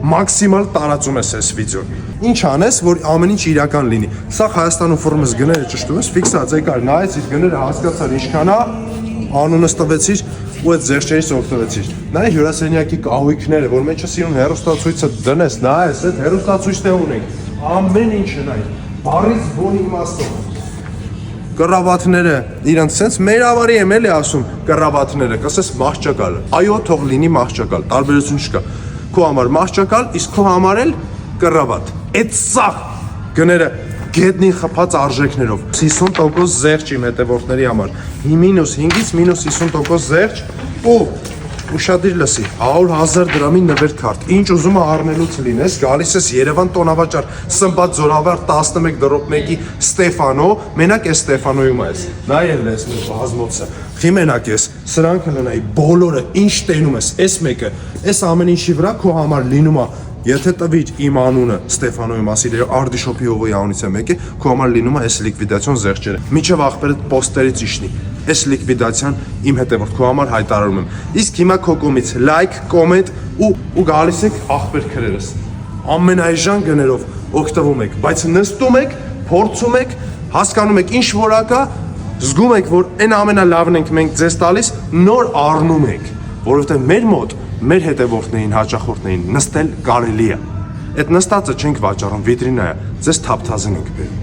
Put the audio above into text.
մաքսիմալ տարածում ես այս վիդեոն։ Ինչ անես, որ ամեն ինչ իրական լինի։ Սա Հայաստանում ֆորմս գները ճշտում ես, ֆիքսած եկար, նայեցիր գները հասկացար ինչքան է, անունս տվեցիր ու այդ զեղչերից օգտվեցիր։ Նայ հյուրասենյակի կահույքները, որ մեջը սիրուն հեռուստացույցը դնես, նայես, այդ հեռուստացույցն է ունենք։ Ամեն ինչը նայ, բառից բուն իմաստով։ Կռավատները, իրանց sense մեր ավարի եմ էլի ասում, կռավատները, կասես մահճակալ։ Այո, թող լինի մահճակալ, տարբերություն չկա։ Քո համար մահճակալ, իսկ քո համար էլ կռավատ։ Այդ սա գները գետնին խփած արժեքներով 50% զեղչ իմ հետևորդների համար։ -5-ից -50% զեղչ ու ուշադիր լսի 100,000 դրամի նվեր քարտ։ Ինչ ուզում առնելուց լինես, գալիս ես Երևան տոնավաճառ, Սմբատ Զորավար 11-1-ի Ստեֆանո, մենակ է Ստեֆանոյում ես։ Նայել ես մեր բազմոցը։ Խի մենակ ես, սրանք լնայի բոլորը ինչ տենում ես, այս մեկը, այս ամեն ինչի վրա քո համար լինում է։ Եթե տվիր իմ անունը Ստեֆանոյի մասին, Արդիշոպի հողի անունից է մեկը, քո համար լինում է այս լիկվիդացիոն զեղչերը։ Միջև ախպերը պոստերից իշնի։ Այս լիկվիդացիան իմ հետևորդ քո համար հայտարարում եմ։ Իսկ հիմա քո կողմից լայք, կոմենտ ու գալիս եք ախպեր քրերս։ Ամենայժան գներով օգտվում եք, բայց նստում եք, փորձում եք, հասկանում եք ինչ որակա, զգում եք, որ այն ամենալավն ենք մենք ձեզ տալիս, նոր առնում եք, որովհետև մեր մոտ մեր հետևորդներին, հաճախորդներին նստել կարելի է։ Այդ նստածը չենք վաճառում, վիտրինա է, ձեզ թափթազին ենք բերում։